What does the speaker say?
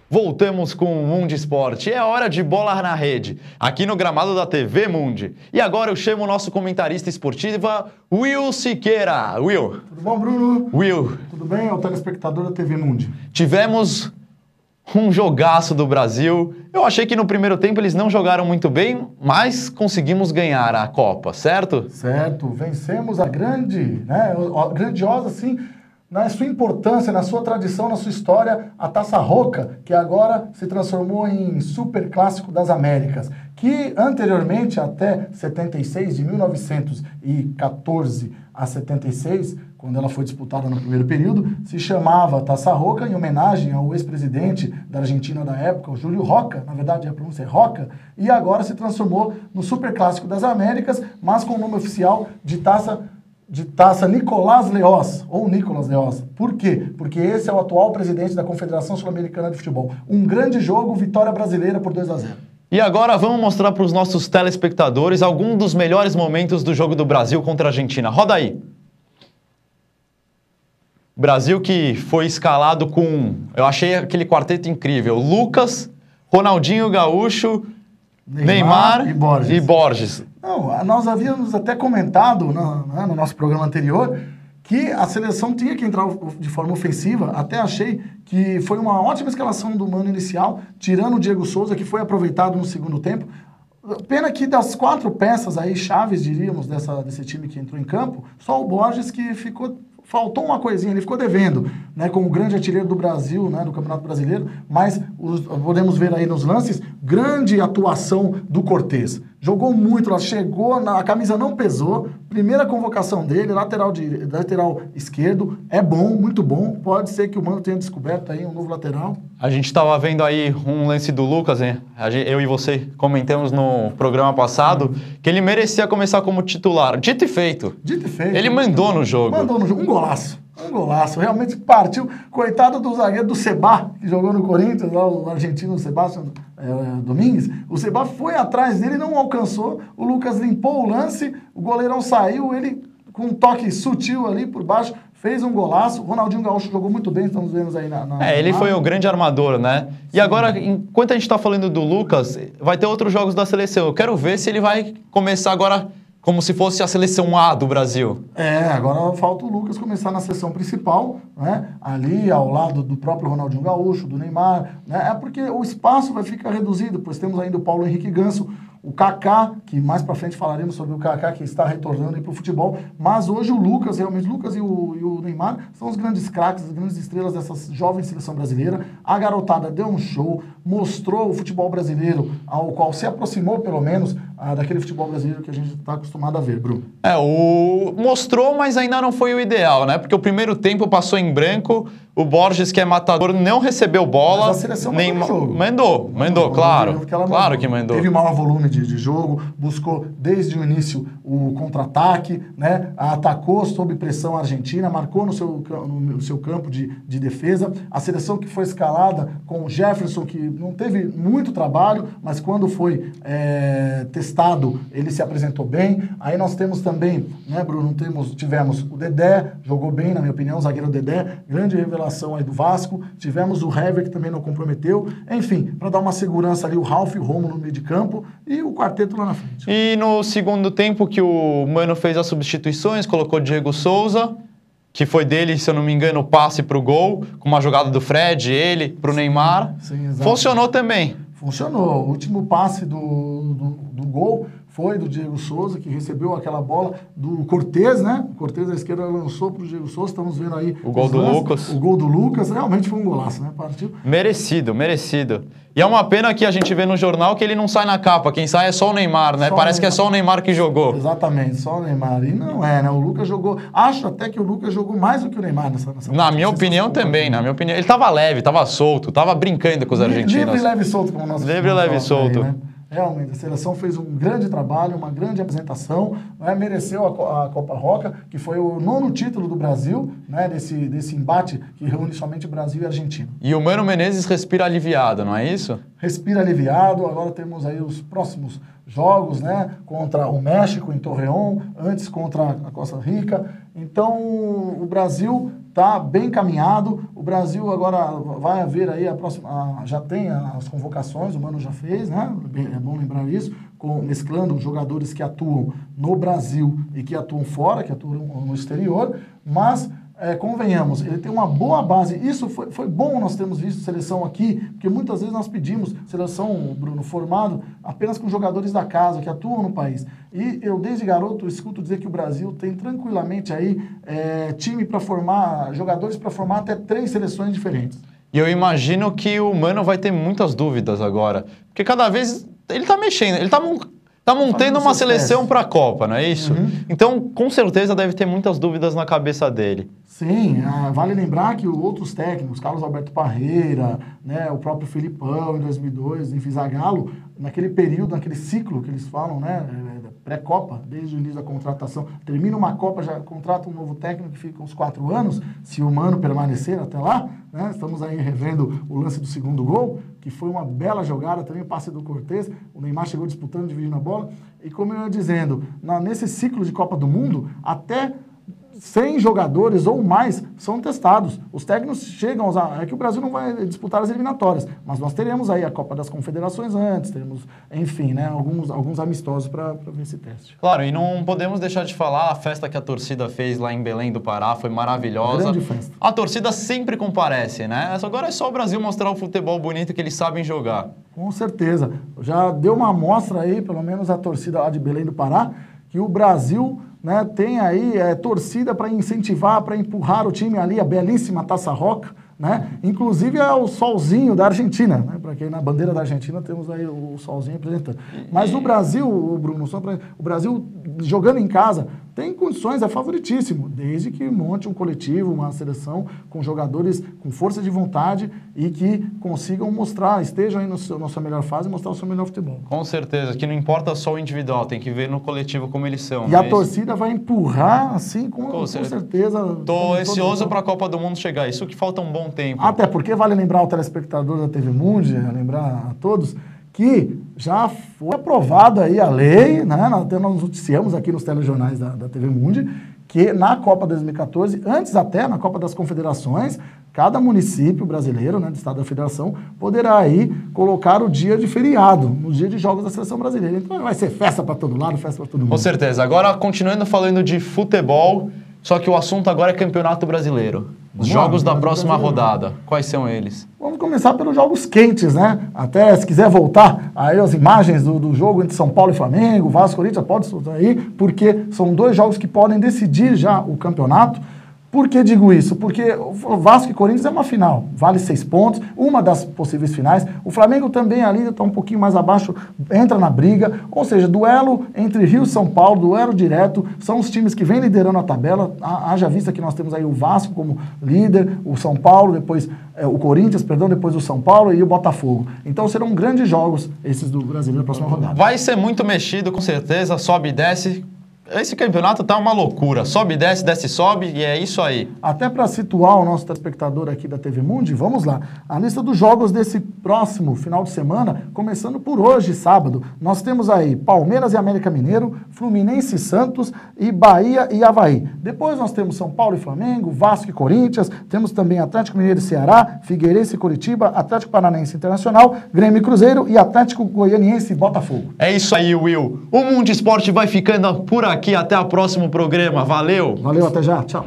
Voltamos com o Mundo Esporte. É hora de bola na rede, aqui no gramado da TV Mundi. E agora eu chamo o nosso comentarista esportivo, Will Siqueira. Will. Tudo bom, Bruno? Will. Tudo bem? É o telespectador da TV Mundi. Tivemos um jogaço do Brasil. Eu achei que no primeiro tempo eles não jogaram muito bem, mas conseguimos ganhar a Copa, certo? Certo. Vencemos a grandiosa, assim, na sua importância, na sua tradição, na sua história, a Taça Roca, que agora se transformou em Super Clássico das Américas, que anteriormente, até 76, de 1914 a 76, quando ela foi disputada no primeiro período, se chamava Taça Roca, em homenagem ao ex-presidente da Argentina da época, o Júlio Roca, na verdade a pronúncia é Roca, e agora se transformou no Super Clássico das Américas, mas com o nome oficial de Taça Nicolás Leoz, ou Nicolás Leoz. Por quê? Porque esse é o atual presidente da Confederação Sul-Americana de Futebol. Um grande jogo, vitória brasileira por 2-0. E agora vamos mostrar para os nossos telespectadores alguns dos melhores momentos do jogo do Brasil contra a Argentina. Roda aí! Brasil que foi escalado com... Eu achei aquele quarteto incrível. Lucas, Ronaldinho Gaúcho, Neymar e Borges. Não, nós havíamos até comentado no nosso programa anterior que a seleção tinha que entrar de forma ofensiva. Até achei que foi uma ótima escalação do Mano inicial, tirando o Diego Souza, que foi aproveitado no segundo tempo. Pena que das 4 peças aí, chaves, diríamos, desse time que entrou em campo, só o Borges que faltou uma coisinha, ele ficou devendo, né, como grande artilheiro do Brasil, né, do Campeonato Brasileiro, mas podemos ver aí nos lances, grande atuação do Cortez. Jogou muito, ela chegou, a camisa não pesou, primeira convocação dele, lateral esquerdo, é bom, muito bom, pode ser que o Mano tenha descoberto aí um novo lateral. A gente estava vendo aí um lance do Lucas, né? Eu e você comentamos no programa passado que ele merecia começar como titular. Dito e feito. Dito e feito. Ele mandou no jogo. Mandou no jogo. Um golaço. Um golaço. Realmente partiu. Coitado do zagueiro do Seba, que jogou no Corinthians, lá, o argentino Sebastião Domingues. O Seba foi atrás dele, não alcançou. O Lucas limpou o lance, o goleirão saiu, ele com um toque sutil ali por baixo, fez um golaço. O Ronaldinho Gaúcho jogou muito bem, estamos vendo aí ele foi o grande armador, né? E agora, enquanto a gente está falando do Lucas, vai ter outros jogos da seleção. Eu quero ver se ele vai começar agora como se fosse a seleção A do Brasil. Agora falta o Lucas começar na seleção principal, né? Ali ao lado do próprio Ronaldinho Gaúcho, do Neymar, né? É porque o espaço vai ficar reduzido, pois temos ainda o Paulo Henrique Ganso, o Kaká, que mais pra frente falaremos sobre o Kaká, que está retornando aí pro futebol, mas hoje o Lucas, realmente, o Lucas e o Neymar são os grandes craques, as grandes estrelas dessa jovem seleção brasileira. A garotada deu um show, mostrou o futebol brasileiro, ao qual se aproximou, pelo menos, daquele futebol brasileiro que a gente está acostumado a ver, Bruno. Mostrou, mas ainda não foi o ideal, né? Porque o primeiro tempo passou em branco, o Borges, que é matador, não recebeu bola. Mas a seleção mandou, claro. Claro que mandou. Teve maior volume de jogo, buscou desde o início o contra-ataque, né? Atacou sob pressão a Argentina, marcou no seu campo de defesa. A seleção que foi escalada com o Jefferson, que não teve muito trabalho, mas quando foi testado, ele se apresentou bem. Aí nós temos também, né, Bruno, tivemos o Dedé, jogou bem, na minha opinião, o zagueiro Dedé, grande revelação aí do Vasco. Tivemos o Hever, que também não comprometeu. Enfim, para dar uma segurança ali, o Ralf e o Romo no meio de campo e o quarteto lá na frente. E no segundo tempo que o Mano fez as substituições, colocou Diego Souza, que foi dele, se eu não me engano, o passe para o gol, com uma jogada do Fred, ele, para o Neymar. Sim, funcionou também. Funcionou. O último passe do gol foi do Diego Souza, que recebeu aquela bola do Cortez, né? O Cortez da esquerda lançou para o Diego Souza, estamos vendo aí o gol do Lucas. O gol do Lucas, realmente foi um golaço, né? Partiu. Merecido. E é uma pena que a gente vê no jornal que ele não sai na capa, quem sai é só o Neymar, né? Parece que é só o Neymar que jogou. Exatamente, só o Neymar. E não é, né? O Lucas jogou... Acho até que o Lucas jogou mais do que o Neymar nessa Na minha opinião também, na minha opinião. Ele tava leve, tava solto, tava brincando com os argentinos. Livre, leve e solto, como nós Livre, leve e solto. Aí, né? Realmente, a seleção fez um grande trabalho, uma grande apresentação, né? Mereceu a Copa Roca, que foi o 9º título do Brasil, né? desse embate que reúne somente Brasil e Argentina. E o Mano Menezes respira aliviado, não é isso? respira aliviado. Agora temos aí os próximos jogos, né? Contra o México em Torreón, antes contra a Costa Rica. Então, o Brasil está bem caminhado. O Brasil agora vai haver aí a próxima... já tem as convocações, o Mano já fez, né? É bom lembrar isso, mesclando jogadores que atuam no Brasil e que atuam fora, que atuam no exterior, mas... convenhamos, ele tem uma boa base. Isso foi bom nós termos visto seleção aqui, porque muitas vezes nós pedimos seleção, Bruno, formado apenas com jogadores da casa, que atuam no país. E eu, desde garoto, escuto dizer que o Brasil tem tranquilamente aí time para formar, jogadores para formar até 3 seleções diferentes. E eu imagino que o Mano vai ter muitas dúvidas agora, porque cada vez ele está mexendo, ele está montando uma seleção para a Copa, não é isso? Uhum. Então, com certeza, deve ter muitas dúvidas na cabeça dele. Sim, vale lembrar que outros técnicos, Carlos Alberto Parreira, né, o próprio Filipão em 2002, em Zagallo, naquele período, naquele ciclo que eles falam, né, pré-Copa, desde o início da contratação, termina uma Copa, já contrata um novo técnico que fica uns 4 anos, se o Mano permanecer até lá, né, estamos aí revendo o lance do segundo gol, que foi uma bela jogada, também o passe do Cortez, o Neymar chegou disputando, dividindo a bola, e como eu ia dizendo, nesse ciclo de Copa do Mundo, até 100 jogadores ou mais são testados. Os técnicos chegam a usar... É que o Brasil não vai disputar as eliminatórias, mas nós teremos aí a Copa das Confederações antes, teremos, enfim, né, alguns amistosos para ver esse teste. Claro, e não podemos deixar de falar, a festa que a torcida fez lá em Belém do Pará foi maravilhosa. Grande festa. A torcida sempre comparece, né? Agora é só o Brasil mostrar o futebol bonito que eles sabem jogar. Com certeza. Já deu uma amostra aí, pelo menos a torcida lá de Belém do Pará, que o Brasil... né, tem aí torcida para incentivar, para empurrar o time ali, a belíssima Taça Roca, né? Inclusive é o solzinho da Argentina, né? Para quem na bandeira da Argentina temos aí o solzinho representando. Mas o Brasil, Bruno, o Brasil jogando em casa tem condições, é favoritíssimo, desde que monte um coletivo, uma seleção com jogadores com força de vontade e que consigam mostrar, estejam aí na sua melhor fase e mostrar o seu melhor futebol. Com certeza, que não importa só o individual, tem que ver no coletivo como eles são. E a torcida vai empurrar, assim, com certeza. Estou ansioso para a Copa do Mundo chegar, isso que falta um bom tempo. Até porque vale lembrar ao telespectador da TV Mundi, lembrar a todos, que já foi aprovada aí a lei, né? Nós noticiamos aqui nos telejornais da TV Mundi, que na Copa 2014, antes até, na Copa das Confederações, cada município brasileiro, né, do Estado da Federação, poderá aí colocar o dia de feriado, no dia de jogos da Seleção Brasileira. Então vai ser festa para todo lado, festa para todo mundo. Com certeza. Agora, continuando falando de futebol, só que o assunto agora é Campeonato Brasileiro. Os jogos da próxima rodada, quais são eles? Vamos começar pelos jogos quentes, né? Até, se quiser voltar aí as imagens do jogo entre São Paulo e Flamengo, Vasco e Corinthians, pode soltar aí, porque são 2 jogos que podem decidir já o campeonato. Por que digo isso? Porque o Vasco e Corinthians é uma final, vale 6 pontos, uma das possíveis finais. O Flamengo também ali está um pouquinho mais abaixo, entra na briga, ou seja, duelo entre Rio e São Paulo, duelo direto, são os times que vêm liderando a tabela, haja vista que nós temos aí o Vasco como líder, o São Paulo, depois o Corinthians, perdão, depois o São Paulo e o Botafogo. Então serão grandes jogos esses do Brasileiro na próxima rodada. Vai ser muito mexido, com certeza, sobe e desce. Esse campeonato tá uma loucura. Sobe, desce, sobe e é isso aí. Até para situar o nosso telespectador aqui da TV Mundi, vamos lá. A lista dos jogos desse próximo final de semana, começando por hoje, sábado. Nós temos aí Palmeiras e América Mineiro, Fluminense e Santos e Bahia e Avaí. Depois nós temos São Paulo e Flamengo, Vasco e Corinthians, temos também Atlético Mineiro e Ceará, Figueirense e Curitiba, Atlético Paranaense Internacional, Grêmio e Cruzeiro e Atlético Goianiense e Botafogo. É isso aí, Will. O Mundo Esporte vai ficando por aqui. Até o próximo programa. Valeu! Valeu, até já. Tchau.